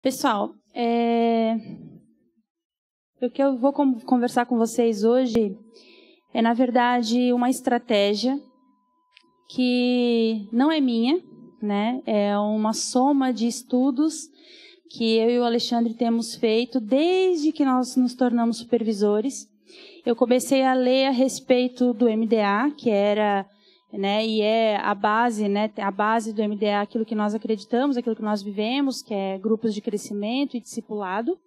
Pessoal, o que eu vou conversar com vocês hoje é, na verdade, uma estratégia que não é minha, né? É uma soma de estudos que eu e o Alexandre temos feito desde que nós nos tornamos supervisores. Eu comecei a ler a respeito do MDA, que era, né, e é a base, né, a base do MDA, aquilo que nós acreditamos, aquilo que nós vivemos, que é grupos de crescimento e discipulado.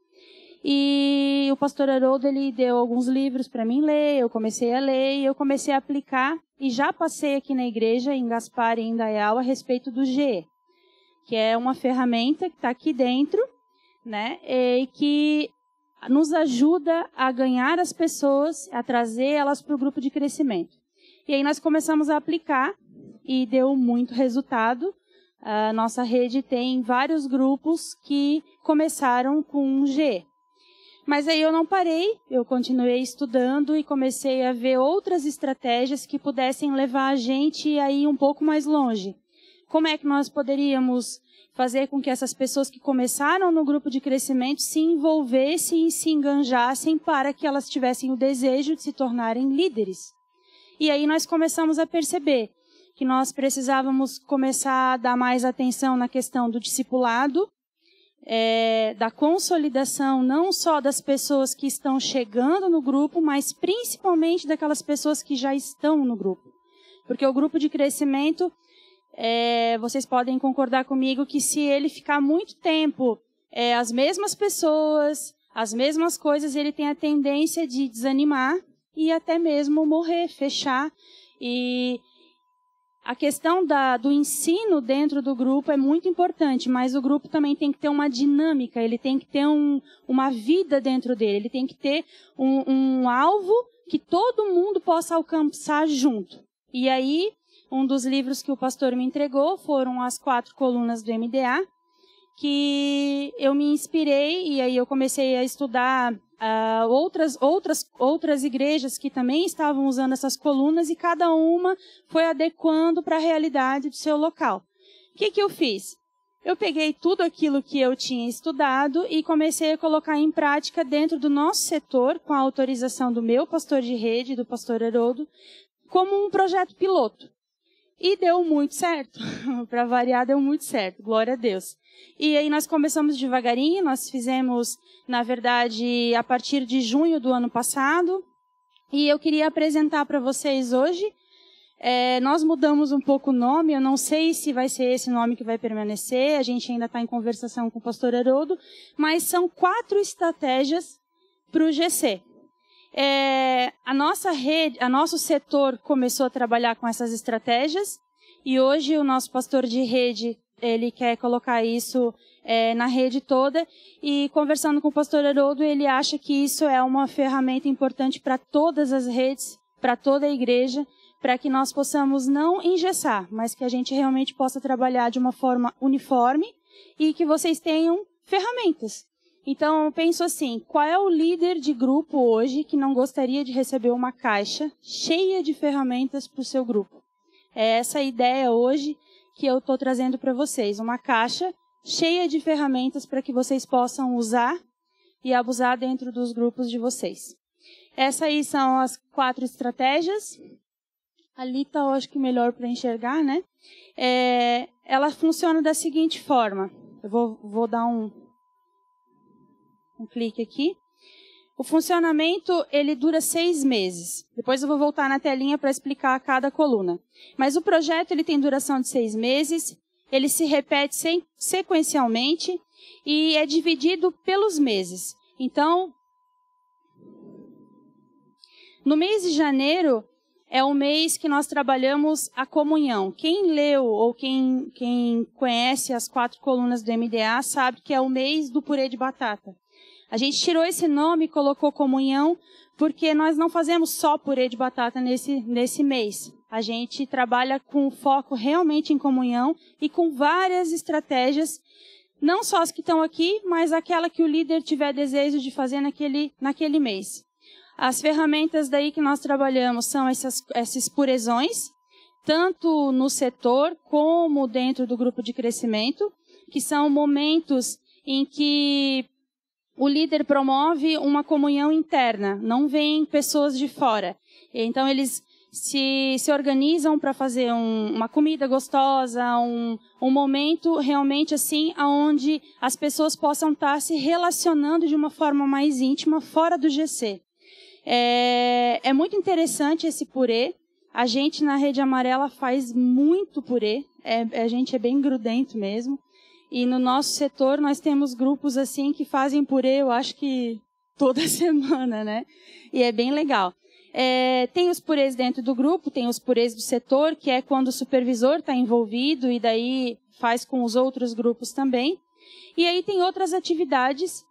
E o pastor Haroldo, ele deu alguns livros para mim ler, eu comecei a ler e eu comecei a aplicar, e já passei aqui na igreja, em Gaspar e em Indaial, a respeito do GE, que é uma ferramenta que está aqui dentro, né, e que nos ajuda a ganhar as pessoas, a trazer elas para o grupo de crescimento. E aí nós começamos a aplicar e deu muito resultado. A nossa rede tem vários grupos que começaram com um GE. Mas aí eu não parei, eu continuei estudando e comecei a ver outras estratégias que pudessem levar a gente a ir um pouco mais longe. Como é que nós poderíamos fazer com que essas pessoas que começaram no grupo de crescimento se envolvessem e se enganjassem para que elas tivessem o desejo de se tornarem líderes? E aí nós começamos a perceber que nós precisávamos começar a dar mais atenção na questão do discipulado, da consolidação não só das pessoas que estão chegando no grupo, mas principalmente daquelas pessoas que já estão no grupo. Porque o grupo de crescimento, vocês podem concordar comigo que se ele ficar muito tempo as mesmas pessoas, as mesmas coisas, ele tem a tendência de desanimar e até mesmo morrer, fechar. E a questão do ensino dentro do grupo é muito importante, mas o grupo também tem que ter uma dinâmica, ele tem que ter uma vida dentro dele, ele tem que ter um alvo que todo mundo possa alcançar junto. E aí, um dos livros que o pastor me entregou foram as 4 colunas do MDA, que eu me inspirei e aí eu comecei a estudar outras igrejas que também estavam usando essas colunas e cada uma foi adequando para a realidade do seu local. O que eu fiz? Eu peguei tudo aquilo que eu tinha estudado e comecei a colocar em prática dentro do nosso setor, com a autorização do meu pastor de rede, do pastor Haroldo, como um projeto piloto. E deu muito certo. Para variar, deu muito certo. Glória a Deus. E aí nós começamos devagarinho, nós fizemos, na verdade, a partir de junho do ano passado. E eu queria apresentar para vocês hoje. Nós mudamos um pouco o nome, eu não sei se vai ser esse nome que vai permanecer, a gente ainda está em conversação com o pastor Haroldo, mas são 4 estratégias para o GC. A nossa rede, o nosso setor começou a trabalhar com essas estratégias e hoje o nosso pastor de rede, ele quer colocar isso na rede toda e conversando com o pastor Haroldo, ele acha que isso é uma ferramenta importante para todas as redes, para toda a igreja, para que nós possamos não engessar, mas que a gente realmente possa trabalhar de uma forma uniforme e que vocês tenham ferramentas. Então, eu penso assim, qual é o líder de grupo hoje que não gostaria de receber uma caixa cheia de ferramentas para o seu grupo? É essa a ideia hoje que eu estou trazendo para vocês, uma caixa cheia de ferramentas para que vocês possam usar e abusar dentro dos grupos de vocês. Essas aí são as 4 estratégias. Ali está, eu acho que melhor para enxergar, né? Ela funciona da seguinte forma. Eu vou dar um clique aqui. O funcionamento, ele dura 6 meses. Depois eu vou voltar na telinha para explicar cada coluna. Mas o projeto, ele tem duração de 6 meses, ele se repete sequencialmente e é dividido pelos meses. Então, no mês de janeiro, é o mês que nós trabalhamos a comunhão. Quem leu ou quem conhece as 4 colunas do MDA sabe que é o mês do purê de batata. A gente tirou esse nome e colocou comunhão porque nós não fazemos só purê de batata nesse mês. A gente trabalha com foco realmente em comunhão e com várias estratégias, não só as que estão aqui, mas aquela que o líder tiver desejo de fazer naquele mês. As ferramentas daí que nós trabalhamos são esses purezões, tanto no setor como dentro do grupo de crescimento, que são momentos em que o líder promove uma comunhão interna, não vem pessoas de fora. Então, eles se organizam para fazer uma comida gostosa, um momento realmente assim, onde as pessoas possam estar se relacionando de uma forma mais íntima, fora do GC. É muito interessante esse purê. A gente, na Rede Amarela, faz muito purê. A gente é bem grudento mesmo. E no nosso setor, nós temos grupos assim que fazem purê, eu acho que toda semana, né? E é bem legal. Tem os purês dentro do grupo, tem os purês do setor, que é quando o supervisor está envolvido e daí faz com os outros grupos também. E aí tem outras atividades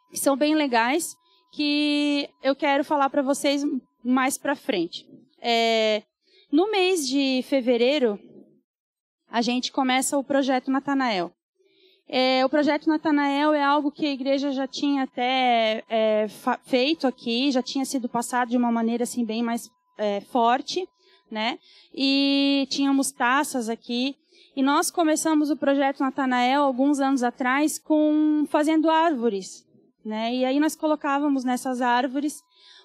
que são bem legais, que eu quero falar para vocês mais para frente. No mês de fevereiro, a gente começa o Projeto Natanael. O Projeto Natanael é algo que a igreja já tinha até feito aqui, já tinha sido passado de uma maneira assim bem mais forte, né? E tínhamos taças aqui. E nós começamos o Projeto Natanael alguns anos atrás fazendo árvores, né? E aí nós colocávamos nessas árvores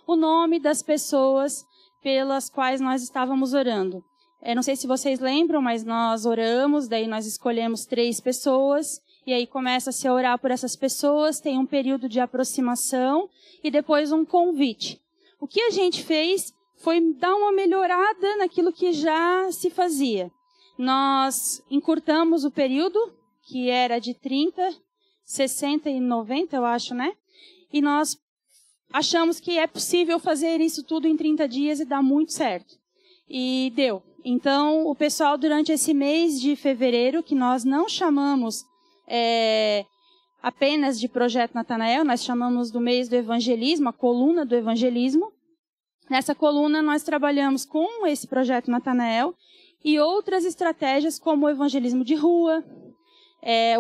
o nome das pessoas pelas quais nós estávamos orando. Não sei se vocês lembram, mas nós oramos, daí nós escolhemos 3 pessoas. E aí começa-se a orar por essas pessoas, tem um período de aproximação e depois um convite. O que a gente fez foi dar uma melhorada naquilo que já se fazia. Nós encurtamos o período, que era de 30, 60 e 90, eu acho, né? E nós achamos que é possível fazer isso tudo em 30 dias e dá muito certo. E deu. Então, o pessoal, durante esse mês de fevereiro, que nós não chamamos apenas de Projeto Natanael, nós chamamos do mês do evangelismo, a coluna do evangelismo. Nessa coluna nós trabalhamos com esse Projeto Natanael e outras estratégias como o evangelismo de rua,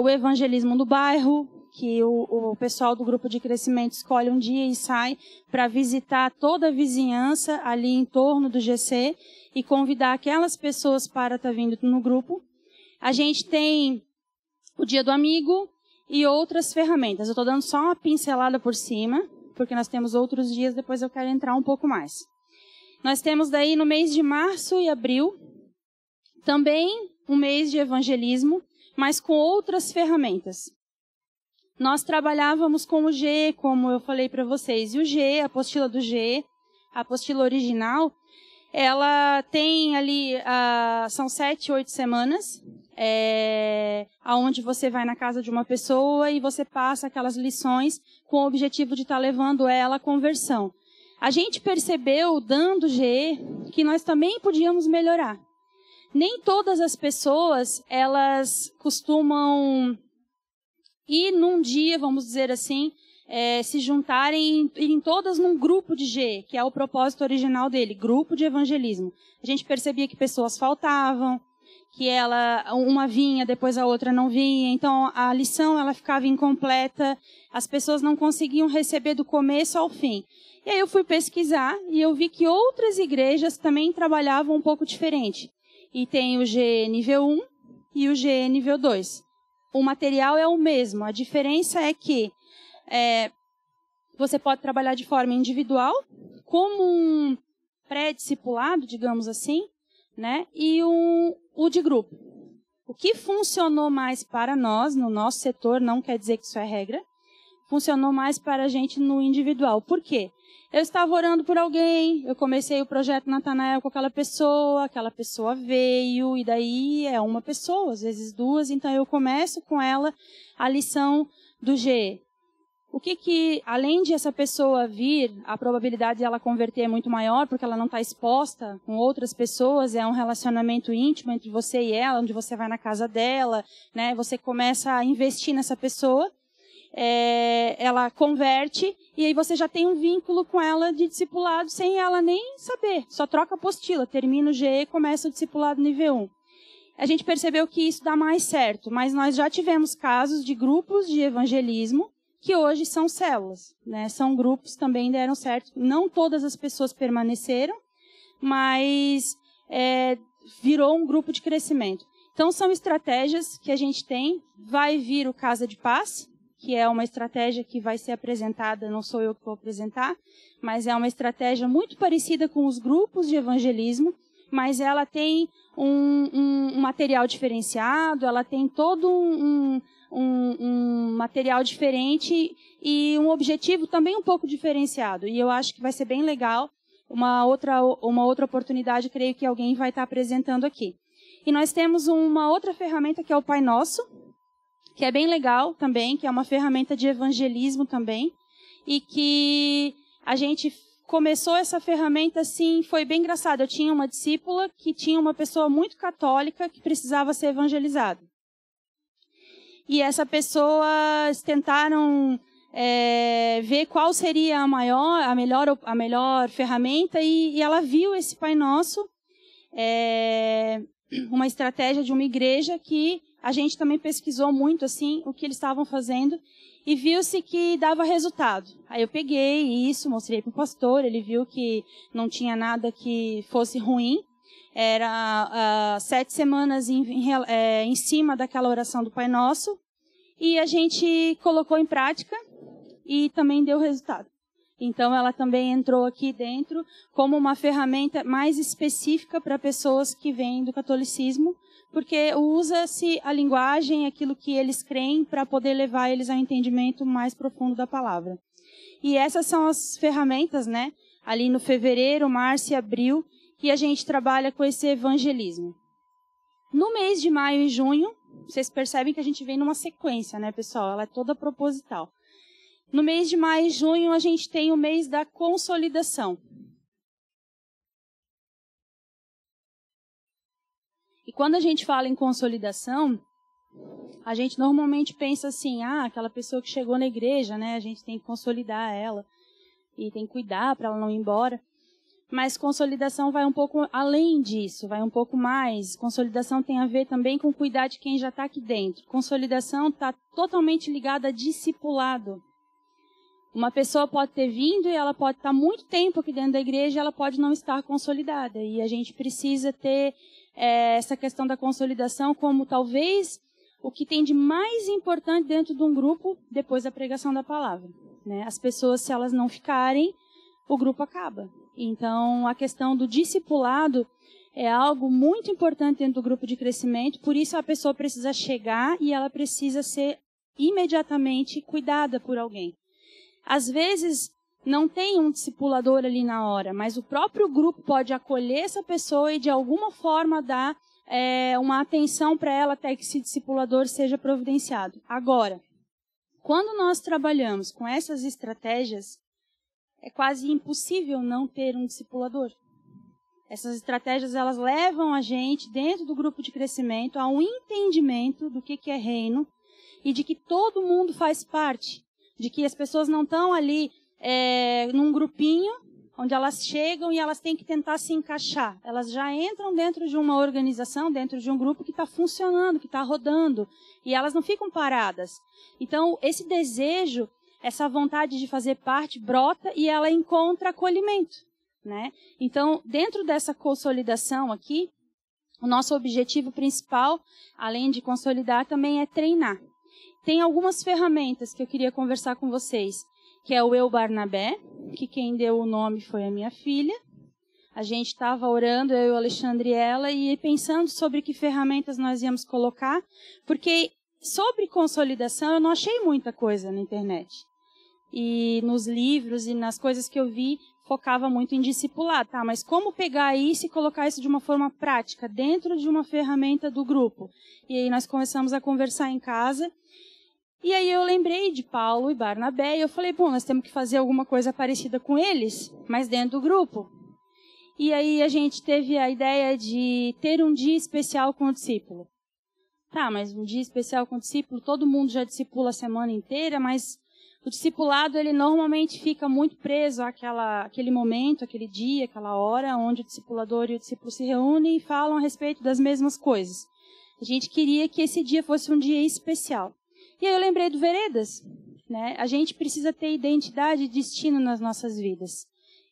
o evangelismo no bairro, que o pessoal do grupo de crescimento escolhe um dia e sai para visitar toda a vizinhança ali em torno do GC e convidar aquelas pessoas para estar vindo no grupo. A gente tem o Dia do Amigo e outras ferramentas. Eu estou dando só uma pincelada por cima, porque nós temos outros dias, depois eu quero entrar um pouco mais. Nós temos daí no mês de março e abril, também um mês de evangelismo, mas com outras ferramentas. Nós trabalhávamos com o G, como eu falei para vocês. E o G, a apostila do G, a apostila original, ela tem ali, são 7, 8 semanas, onde você vai na casa de uma pessoa e você passa aquelas lições com o objetivo de estar levando ela à conversão. A gente percebeu, dando G, que nós também podíamos melhorar. Nem todas as pessoas, elas costumam ir num dia, vamos dizer assim, se juntarem, irem todas num grupo de G, que é o propósito original dele, grupo de evangelismo. A gente percebia que pessoas faltavam, que uma vinha, depois a outra não vinha, então a lição ela ficava incompleta, as pessoas não conseguiam receber do começo ao fim. E aí eu fui pesquisar e eu vi que outras igrejas também trabalhavam um pouco diferente. E tem o G nível 1 e o G nível 2. O material é o mesmo, a diferença é que você pode trabalhar de forma individual, como um pré-discipulado, digamos assim, né? E o de grupo. O que funcionou mais para nós, no nosso setor, não quer dizer que isso é regra, funcionou mais para a gente no individual. Por quê? Eu estava orando por alguém, eu comecei o Projeto Natanael com aquela pessoa veio, e daí é uma pessoa, às vezes 2, então eu começo com ela a lição do G. O que além de essa pessoa vir, a probabilidade de ela converter é muito maior, porque ela não está exposta com outras pessoas, é um relacionamento íntimo entre você e ela, onde você vai na casa dela, né? Você começa a investir nessa pessoa, ela converte, e aí você já tem um vínculo com ela de discipulado, sem ela nem saber, só troca a apostila, termina o G e começa o discipulado nível 1. A gente percebeu que isso dá mais certo, mas nós já tivemos casos de grupos de evangelismo, que hoje são células, né? São grupos, também deram certo. Não todas as pessoas permaneceram, mas virou um grupo de crescimento. Então, são estratégias que a gente tem. Vai vir o Casa de Paz, que é uma estratégia que vai ser apresentada, não sou eu que vou apresentar, mas é uma estratégia muito parecida com os grupos de evangelismo, mas ela tem um material diferenciado, ela tem todo um material diferente e um objetivo também um pouco diferenciado. E eu acho que vai ser bem legal. Uma outra oportunidade, creio que alguém vai estar apresentando aqui. E nós temos uma outra ferramenta que é o Pai Nosso, que é bem legal também, que é uma ferramenta de evangelismo também, e que a gente começou essa ferramenta assim, foi bem engraçado. Eu tinha uma discípula que tinha uma pessoa muito católica que precisava ser evangelizada. E essa pessoa tentaram ver qual seria a melhor ferramenta e ela viu esse Pai Nosso, uma estratégia de uma igreja que a gente também pesquisou muito assim o que eles estavam fazendo e viu-se que dava resultado. Aí eu peguei isso, mostrei para o pastor, ele viu que não tinha nada que fosse ruim. Era 7 semanas em cima daquela oração do Pai Nosso e a gente colocou em prática e também deu resultado. Então, ela também entrou aqui dentro como uma ferramenta mais específica para pessoas que vêm do catolicismo, porque usa-se a linguagem, aquilo que eles creem, para poder levar eles ao entendimento mais profundo da palavra. E essas são as ferramentas, né? Ali no fevereiro, março e abril, que a gente trabalha com esse evangelismo. No mês de maio e junho, vocês percebem que a gente vem numa sequência, né, pessoal? Ela é toda proposital. No mês de maio e junho, a gente tem o mês da consolidação. E quando a gente fala em consolidação, a gente normalmente pensa assim, aquela pessoa que chegou na igreja, né? A gente tem que consolidar ela e tem que cuidar para ela não ir embora. Mas consolidação vai um pouco além disso, vai um pouco mais. Consolidação tem a ver também com cuidar de quem já está aqui dentro. Consolidação está totalmente ligada a discipulado. Uma pessoa pode ter vindo e ela pode estar muito tempo aqui dentro da igreja e ela pode não estar consolidada. E a gente precisa ter essa questão da consolidação como talvez o que tem de mais importante dentro de um grupo depois da pregação da palavra, né? As pessoas, se elas não ficarem, o grupo acaba. Então, a questão do discipulado é algo muito importante dentro do grupo de crescimento, por isso a pessoa precisa chegar e ela precisa ser imediatamente cuidada por alguém. Às vezes, não tem um discipulador ali na hora, mas o próprio grupo pode acolher essa pessoa e, de alguma forma, dar uma atenção para ela até que esse discipulador seja providenciado. Agora, quando nós trabalhamos com essas estratégias, é quase impossível não ter um discipulador. Essas estratégias, elas levam a gente, dentro do grupo de crescimento, a um entendimento do que é reino e de que todo mundo faz parte. De que as pessoas não estão ali num grupinho, onde elas chegam e elas têm que tentar se encaixar. Elas já entram dentro de uma organização, dentro de um grupo que está funcionando, que está rodando, e elas não ficam paradas. Então, esse desejo, essa vontade de fazer parte, brota e ela encontra acolhimento, né? Então, dentro dessa consolidação aqui, o nosso objetivo principal, além de consolidar, também é treinar. Tem algumas ferramentas que eu queria conversar com vocês, que é o Eu Barnabé, que quem deu o nome foi a minha filha. A gente estava orando, eu, o Alexandre e ela, e pensando sobre que ferramentas nós íamos colocar, porque sobre consolidação eu não achei muita coisa na internet. E nos livros e nas coisas que eu vi, focava muito em discipular, tá? Mas como pegar isso e colocar isso de uma forma prática, dentro de uma ferramenta do grupo? E aí nós começamos a conversar em casa. E aí eu lembrei de Paulo e Barnabé e eu falei, nós temos que fazer alguma coisa parecida com eles, mas dentro do grupo. E aí a gente teve a ideia de ter um dia especial com o discípulo. Tá, mas um dia especial com o discípulo, todo mundo já discipula a semana inteira, mas o discipulado, ele normalmente fica muito preso àquele momento, aquele dia, aquela hora, onde o discipulador e o discípulo se reúnem e falam a respeito das mesmas coisas. A gente queria que esse dia fosse um dia especial. E aí eu lembrei do Veredas, né? A gente precisa ter identidade e destino nas nossas vidas.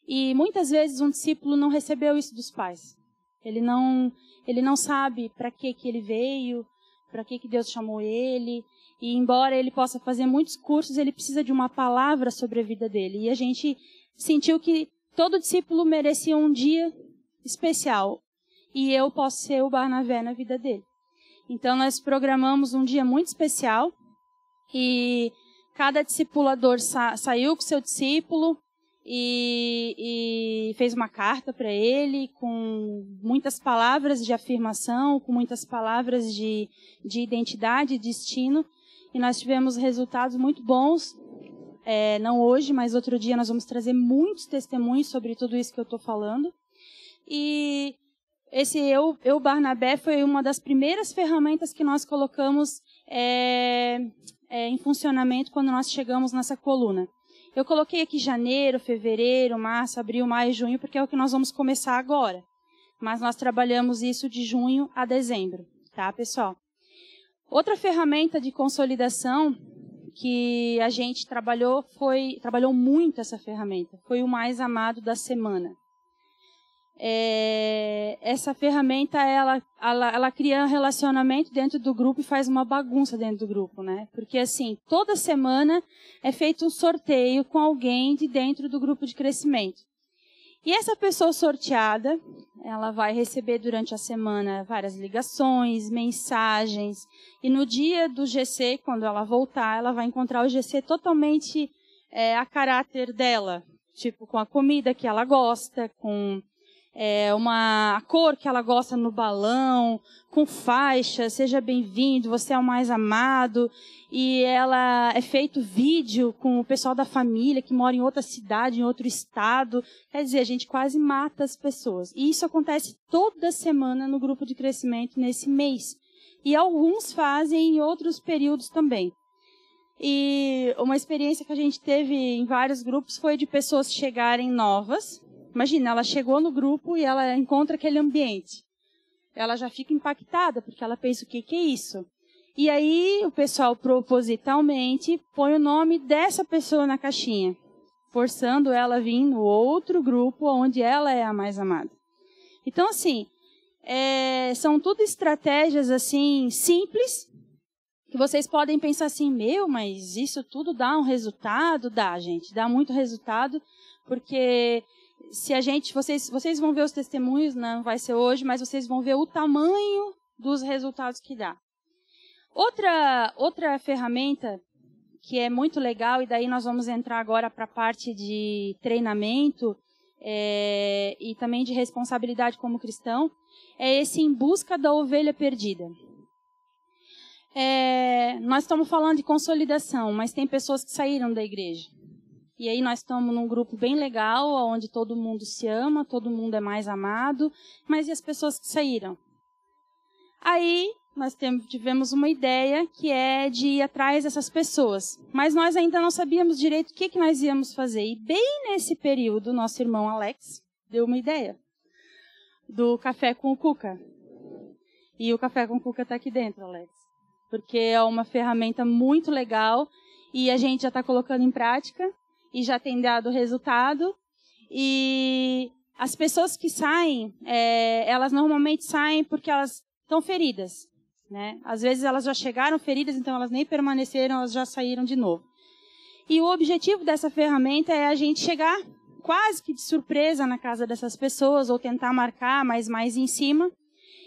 E muitas vezes um discípulo não recebeu isso dos pais. Ele não sabe para que ele veio, para que Deus chamou ele. E embora ele possa fazer muitos cursos, ele precisa de uma palavra sobre a vida dele. E a gente sentiu que todo discípulo merecia um dia especial. E eu posso ser o Barnabé na vida dele. Então, nós programamos um dia muito especial. E cada discipulador saiu com seu discípulo e fez uma carta para ele com muitas palavras de afirmação, com muitas palavras de identidade, destino. E nós tivemos resultados muito bons. Não hoje, mas outro dia nós vamos trazer muitos testemunhos sobre tudo isso que eu estou falando. E esse Eu Barnabé foi uma das primeiras ferramentas que nós colocamos em funcionamento quando nós chegamos nessa coluna. Eu coloquei aqui janeiro, fevereiro, março, abril, maio, junho, porque é o que nós vamos começar agora. Mas nós trabalhamos isso de junho a dezembro, tá, pessoal? Outra ferramenta de consolidação que a gente trabalhou muito essa ferramenta, foi o Mais Amado da Semana. Essa ferramenta, ela cria um relacionamento dentro do grupo e faz uma bagunça dentro do grupo, né? Porque, assim, toda semana é feito um sorteio com alguém de dentro do grupo de crescimento. E essa pessoa sorteada, ela vai receber durante a semana várias ligações, mensagens, e no dia do GC, quando ela voltar, ela vai encontrar o GC totalmente a caráter dela, tipo, com a comida que ela gosta, com a cor que ela gosta no balão, com faixa, seja bem-vindo, você é o mais amado. E ela é feito vídeo com o pessoal da família que mora em outra cidade, em outro estado. Quer dizer, a gente quase mata as pessoas. E isso acontece toda semana no grupo de crescimento nesse mês. E alguns fazem em outros períodos também. E uma experiência que a gente teve em vários grupos foi de pessoas chegarem novas. Imagina, ela chegou no grupo e ela encontra aquele ambiente. Ela já fica impactada, porque ela pensa, o que é isso? E aí o pessoal propositalmente põe o nome dessa pessoa na caixinha, forçando ela a vir no outro grupo onde ela é a mais amada. Então, assim, são tudo estratégias assim simples, que vocês podem pensar assim, mas isso tudo dá um resultado? Dá, gente, dá muito resultado, porque se vocês vão ver os testemunhos, não vai ser hoje, mas vocês vão ver o tamanho dos resultados que dá. Outra ferramenta que é muito legal, e daí nós vamos entrar agora para a parte de treinamento e também de responsabilidade como cristão, é esse Em Busca da Ovelha Perdida. Nós estamos falando de consolidação, mas tem pessoas que saíram da igreja. E aí nós estamos num grupo bem legal, onde todo mundo se ama, todo mundo é mais amado, mas e as pessoas que saíram? Aí nós tivemos uma ideia que é de ir atrás dessas pessoas. Mas nós ainda não sabíamos direito o que nós íamos fazer. E bem nesse período, nosso irmão Alex deu uma ideia do Café com o Cuca. E o Café com o Cuca está aqui dentro, Alex. Porque é uma ferramenta muito legal e a gente já está colocando em prática. E já tem dado resultado. E as pessoas que saem, elas normalmente saem porque elas estão feridas, né? Às vezes elas já chegaram feridas, então elas nem permaneceram, elas já saíram de novo. E o objetivo dessa ferramenta é a gente chegar quase que de surpresa na casa dessas pessoas, ou tentar marcar, mas mais em cima,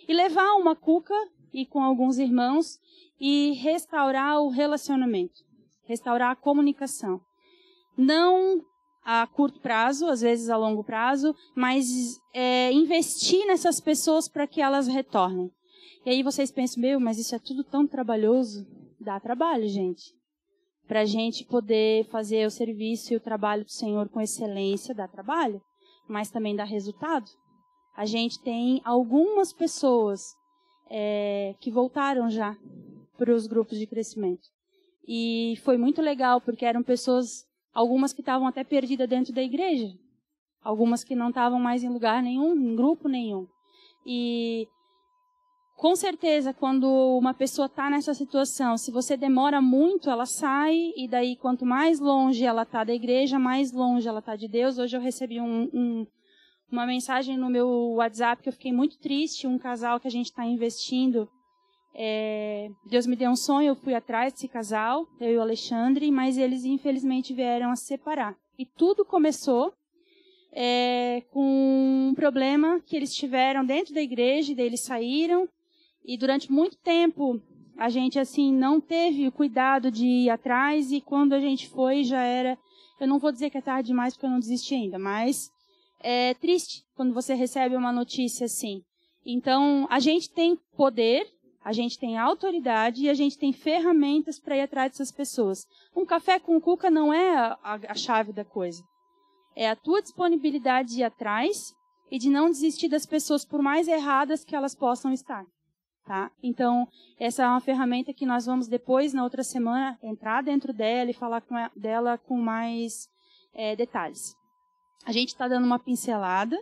e levar uma cuca, e com alguns irmãos, e restaurar o relacionamento, restaurar a comunicação. Não a curto prazo, às vezes a longo prazo, mas investir nessas pessoas para que elas retornem. E aí vocês pensam, mas isso é tudo tão trabalhoso. Dá trabalho, gente. Para a gente poder fazer o serviço e o trabalho do Senhor com excelência, dá trabalho, mas também dá resultado. A gente tem algumas pessoas que voltaram já para os grupos de crescimento. E foi muito legal, porque eram pessoas... Algumas que estavam até perdidas dentro da igreja. Algumas que não estavam mais em lugar nenhum, em grupo nenhum. E, com certeza, quando uma pessoa está nessa situação, se você demora muito, ela sai. E daí, quanto mais longe ela está da igreja, mais longe ela está de Deus. Hoje eu recebi uma mensagem no meu WhatsApp que eu fiquei muito triste. Um casal que a gente está investindo Deus me deu um sonho, eu fui atrás desse casal, eu e o Alexandre, mas eles infelizmente vieram a se separar. E tudo começou com um problema que eles tiveram dentro da igreja, e daí eles saíram, e durante muito tempo a gente assim não teve o cuidado de ir atrás, e quando a gente foi já era, eu não vou dizer que é tarde demais porque eu não desisti ainda, mas é triste quando você recebe uma notícia assim. Então a gente tem poder, a gente tem autoridade e a gente tem ferramentas para ir atrás dessas pessoas. Um café com cuca não é a chave da coisa. É a tua disponibilidade de ir atrás e de não desistir das pessoas por mais erradas que elas possam estar. Tá? Então, essa é uma ferramenta que nós vamos depois, na outra semana, entrar dentro dela e falar dela com mais detalhes. A gente está dando uma pincelada,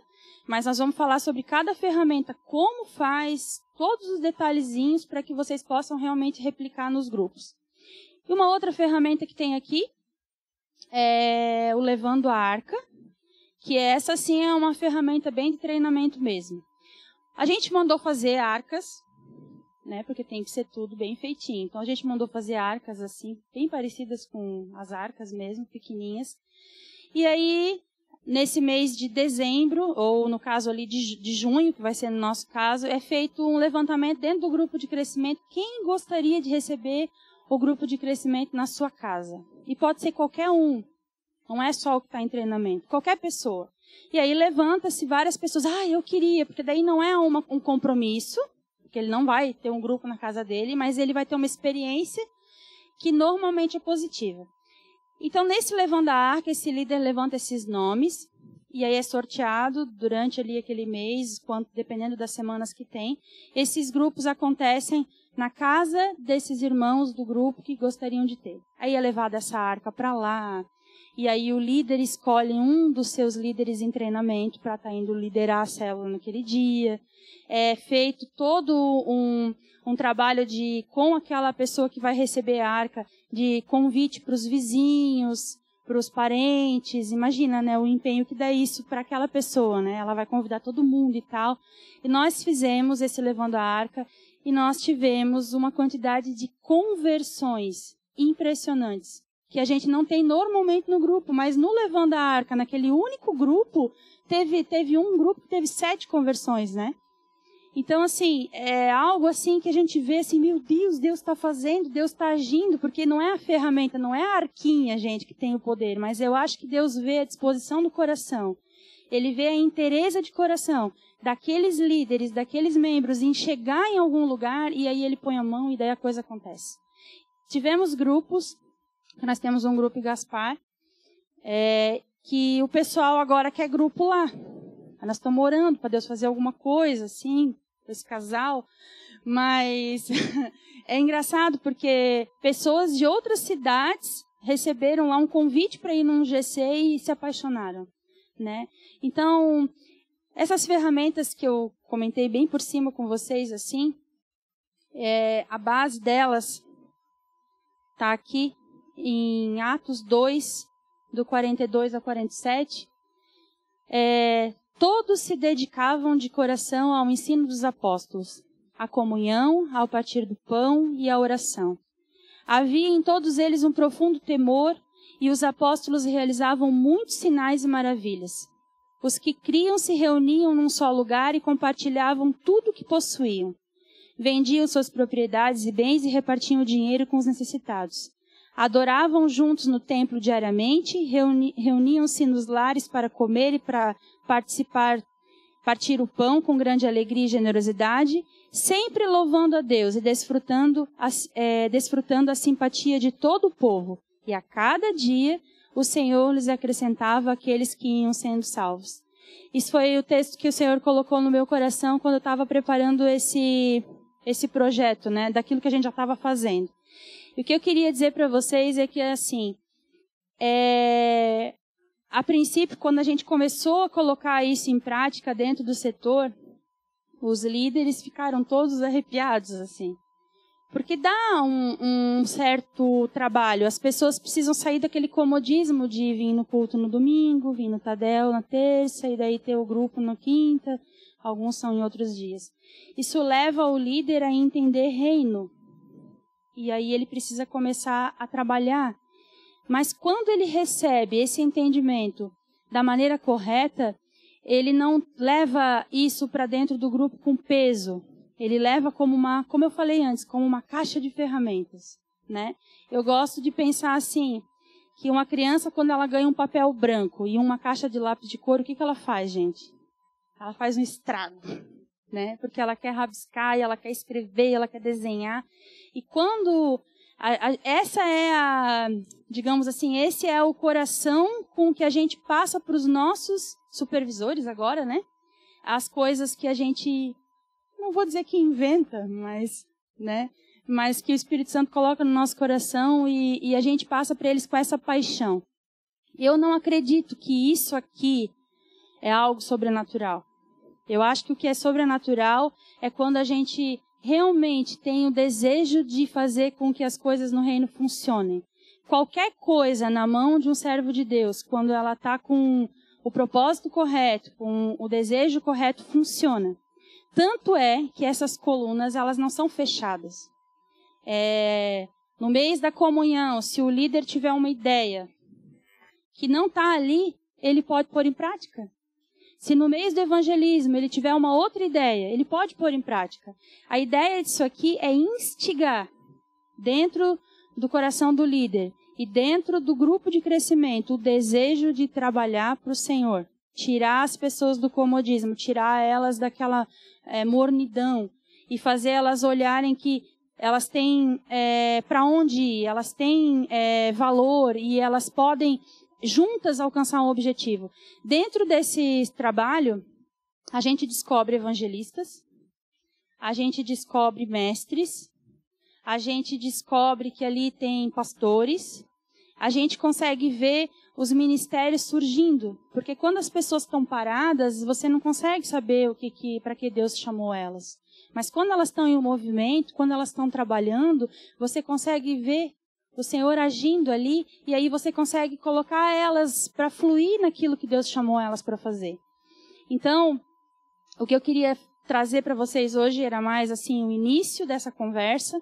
mas nós vamos falar sobre cada ferramenta, como faz, todos os detalhezinhos para que vocês possam realmente replicar nos grupos. E uma outra ferramenta que tem aqui é o Levando a Arca, que essa sim é uma ferramenta bem de treinamento mesmo. A gente mandou fazer arcas, né, porque tem que ser tudo bem feitinho. Então a gente mandou fazer arcas assim, bem parecidas com as arcas mesmo, pequenininhas. E aí, nesse mês de dezembro, ou no caso ali de junho, que vai ser no nosso caso, é feito um levantamento dentro do grupo de crescimento. Quem gostaria de receber o grupo de crescimento na sua casa? E pode ser qualquer um. Não é só o que está em treinamento. Qualquer pessoa. E aí levanta-se várias pessoas. Eu queria, porque daí não é um compromisso, porque ele não vai ter um grupo na casa dele, mas ele vai ter uma experiência que normalmente é positiva. Então, nesse Levando a Arca, esse líder levanta esses nomes, e aí é sorteado durante ali aquele mês, dependendo das semanas que tem. Esses grupos acontecem na casa desses irmãos do grupo que gostariam de ter. Aí é levada essa arca para lá, e aí o líder escolhe um dos seus líderes em treinamento para estar indo liderar a célula naquele dia. É feito todo um trabalho com aquela pessoa que vai receber a arca, de convite para os vizinhos, para os parentes. Imagina, né, o empenho que dá isso para aquela pessoa, né? Ela vai convidar todo mundo e tal. E nós fizemos esse Levando a Arca e nós tivemos uma quantidade de conversões impressionantes, que a gente não tem normalmente no grupo, mas no Levando a Arca, naquele único grupo, teve um grupo que teve 7 conversões, né? Então, assim, é algo assim que a gente vê assim, meu Deus, Deus está fazendo, Deus está agindo, porque não é a ferramenta, não é a arquinha, gente, que tem o poder, mas eu acho que Deus vê a disposição do coração. Ele vê a inteireza de coração daqueles líderes, daqueles membros em chegar em algum lugar e aí ele põe a mão e daí a coisa acontece. Tivemos grupos, nós temos um grupo em Gaspar, que o pessoal agora quer grupo lá. Nós estamos orando para Deus fazer alguma coisa, assim, para esse casal, mas é engraçado porque pessoas de outras cidades receberam lá um convite para ir num GC e se apaixonaram, né? Então, essas ferramentas que eu comentei bem por cima com vocês, assim, a base delas está aqui em Atos 2, do 42 ao 47. Todos se dedicavam de coração ao ensino dos apóstolos, à comunhão, ao partir do pão e à oração. Havia em todos eles um profundo temor e os apóstolos realizavam muitos sinais e maravilhas. Os que criam se reuniam num só lugar e compartilhavam tudo o que possuíam. Vendiam suas propriedades e bens e repartiam o dinheiro com os necessitados. Adoravam juntos no templo diariamente, reuniam-se nos lares para comer e para partir o pão com grande alegria e generosidade, sempre louvando a Deus e desfrutando a simpatia de todo o povo. E a cada dia o Senhor lhes acrescentava aqueles que iam sendo salvos. Isso foi o texto que o Senhor colocou no meu coração quando eu estava preparando esse projeto, né, daquilo que a gente já estava fazendo. E o que eu queria dizer para vocês é que, assim, a princípio, quando a gente começou a colocar isso em prática dentro do setor, os líderes ficaram todos arrepiados, assim. Porque dá um certo trabalho. As pessoas precisam sair daquele comodismo de vir no culto no domingo, vir no Tadel na terça, e daí ter o grupo na quinta, alguns são em outros dias. Isso leva o líder a entender reino. E aí ele precisa começar a trabalhar. Mas quando ele recebe esse entendimento da maneira correta, ele não leva isso para dentro do grupo com peso. Ele leva como eu falei antes, como uma caixa de ferramentas, né? Eu gosto de pensar assim, que uma criança, quando ela ganha um papel branco e uma caixa de lápis de cor, o que ela faz, gente? Ela faz um estrago, né? Porque ela quer rabiscar, ela quer escrever, ela quer desenhar. E quando digamos assim, esse é o coração com que a gente passa para os nossos supervisores agora, né? As coisas que a gente, não vou dizer que inventa, mas que o Espírito Santo coloca no nosso coração e a gente passa para eles com essa paixão. Eu não acredito que isso aqui é algo sobrenatural. Eu acho que o que é sobrenatural é quando a gente realmente tem o desejo de fazer com que as coisas no reino funcionem. Qualquer coisa na mão de um servo de Deus, quando ela está com o propósito correto, com o desejo correto, funciona. Tanto é que essas colunas, elas não são fechadas. No mês da comunhão, se o líder tiver uma ideia que não está ali, ele pode pôr em prática. Se no mês do evangelismo ele tiver uma outra ideia, ele pode pôr em prática. A ideia disso aqui é instigar dentro do coração do líder e dentro do grupo de crescimento o desejo de trabalhar para o Senhor. Tirar as pessoas do comodismo, tirar elas daquela mornidão e fazer elas olharem que elas têm para onde ir, elas têm valor e elas podem juntas alcançar um objetivo. Dentro desse trabalho, a gente descobre evangelistas, a gente descobre mestres, a gente descobre que ali tem pastores, a gente consegue ver os ministérios surgindo, porque quando as pessoas estão paradas, você não consegue saber para que Deus chamou elas. Mas quando elas estão em um movimento, quando elas estão trabalhando, você consegue ver o Senhor agindo ali, e aí você consegue colocar elas para fluir naquilo que Deus chamou elas para fazer. Então, o que eu queria trazer para vocês hoje era mais assim o início dessa conversa,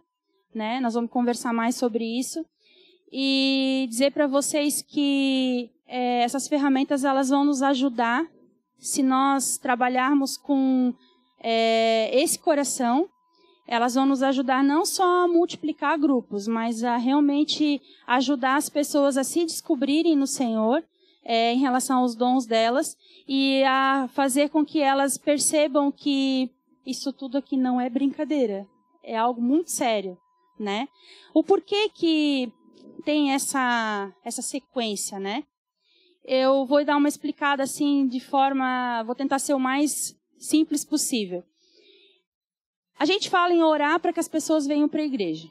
né? Nós vamos conversar mais sobre isso e dizer para vocês que essas ferramentas elas vão nos ajudar se nós trabalharmos com esse coração. Elas vão nos ajudar não só a multiplicar grupos, mas a realmente ajudar as pessoas a se descobrirem no Senhor em relação aos dons delas e a fazer com que elas percebam que isso tudo aqui não é brincadeira, é algo muito sério, né? O porquê que tem essa sequência, né? Eu vou dar uma explicada assim vou tentar ser o mais simples possível. A gente fala em orar para que as pessoas venham para a igreja.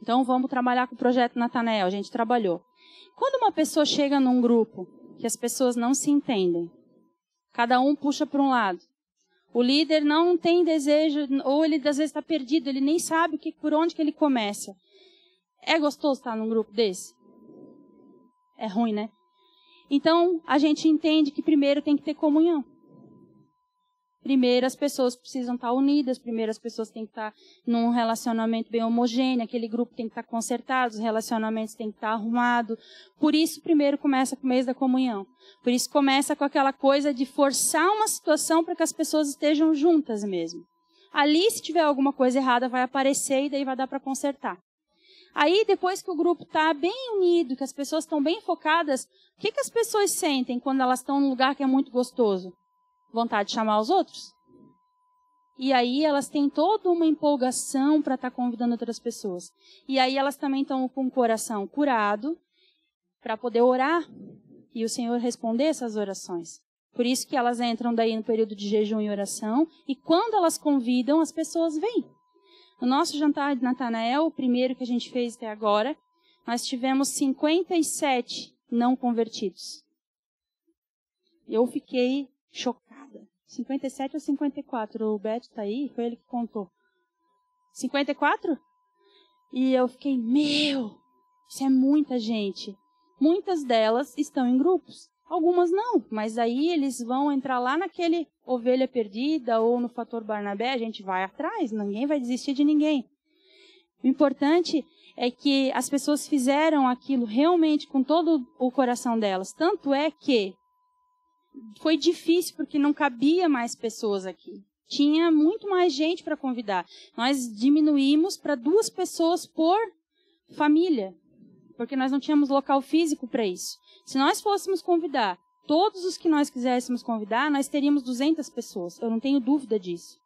Então, vamos trabalhar com o projeto Natanael. A gente trabalhou. Quando uma pessoa chega num grupo que as pessoas não se entendem, cada um puxa para um lado, o líder não tem desejo, ou ele às vezes está perdido, ele nem sabe por onde que ele começa. É gostoso estar num grupo desse? É ruim, né? Então, a gente entende que primeiro tem que ter comunhão. Primeiro as pessoas precisam estar unidas, primeiro as pessoas têm que estar num relacionamento bem homogêneo, aquele grupo tem que estar consertado, os relacionamentos têm que estar arrumados. Por isso, primeiro começa com o mês da comunhão. Por isso começa com aquela coisa de forçar uma situação para que as pessoas estejam juntas mesmo. Ali, se tiver alguma coisa errada, vai aparecer e daí vai dar para consertar. Aí, depois que o grupo está bem unido, que as pessoas estão bem focadas, o que as pessoas sentem quando elas estão num lugar que é muito gostoso? Vontade de chamar os outros. E aí elas têm toda uma empolgação para estar convidando outras pessoas. E aí elas também estão com o coração curado para poder orar e o Senhor responder essas orações. Por isso que elas entram daí no período de jejum e oração e quando elas convidam, as pessoas vêm. No nosso jantar de Natanael, o primeiro que a gente fez até agora, nós tivemos 57 não convertidos. Eu fiquei chocada. 57 ou 54? O Beto tá aí? Foi ele que contou. 54? E eu fiquei, isso é muita gente. Muitas delas estão em grupos. Algumas não, mas aí eles vão entrar lá naquele ovelha perdida ou no fator Barnabé, a gente vai atrás, ninguém vai desistir de ninguém. O importante é que as pessoas fizeram aquilo realmente com todo o coração delas. Tanto é que foi difícil porque não cabia mais pessoas aqui. Tinha muito mais gente para convidar. Nós diminuímos para 2 pessoas por família, porque nós não tínhamos local físico para isso. Se nós fôssemos convidar todos os que nós quiséssemos convidar, nós teríamos 200 pessoas. Eu não tenho dúvida disso.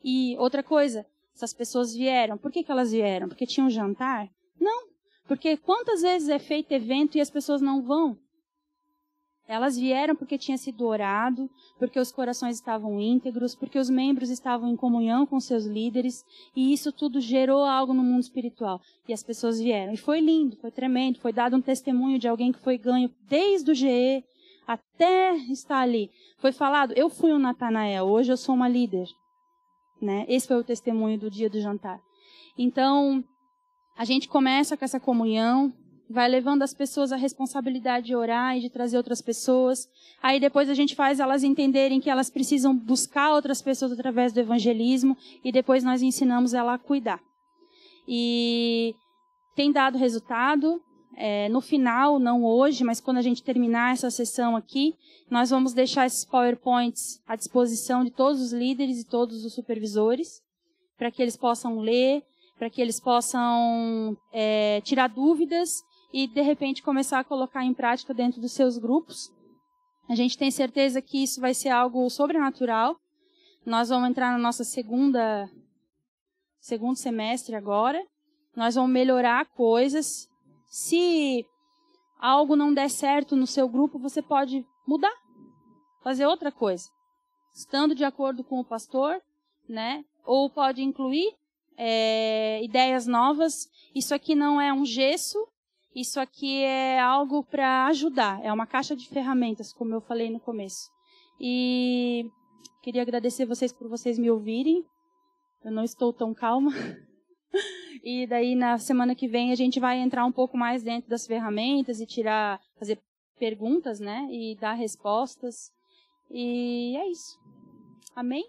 E outra coisa, essas pessoas vieram. Por que elas vieram? Porque tinham jantar? Não. Porque quantas vezes é feito evento e as pessoas não vão? Elas vieram porque tinha sido orado, porque os corações estavam íntegros, porque os membros estavam em comunhão com seus líderes, e isso tudo gerou algo no mundo espiritual. E as pessoas vieram. E foi lindo, foi tremendo, foi dado um testemunho de alguém que foi ganho desde o GE até estar ali. Foi falado, eu fui um Natanael, hoje eu sou uma líder. Né? Esse foi o testemunho do dia do jantar. Então, a gente começa com essa comunhão, vai levando as pessoas a responsabilidade de orar e de trazer outras pessoas. Aí depois a gente faz elas entenderem que elas precisam buscar outras pessoas através do evangelismo e depois nós ensinamos ela a cuidar. E tem dado resultado. No final, não hoje, mas quando a gente terminar essa sessão aqui, nós vamos deixar esses PowerPoints à disposição de todos os líderes e todos os supervisores, para que eles possam ler, para que eles possam tirar dúvidas e, de repente, começar a colocar em prática dentro dos seus grupos. A gente tem certeza que isso vai ser algo sobrenatural. Nós vamos entrar na nossa segundo semestre agora. Nós vamos melhorar coisas. Se algo não der certo no seu grupo, você pode mudar, fazer outra coisa, estando de acordo com o pastor, né? Ou pode incluir ideias novas. Isso aqui não é um gesso, isso aqui é algo para ajudar, é uma caixa de ferramentas, como eu falei no começo. E queria agradecer vocês por vocês me ouvirem, eu não estou tão calma. E daí, na semana que vem, a gente vai entrar um pouco mais dentro das ferramentas e fazer perguntas, né? E dar respostas. E é isso. Amém?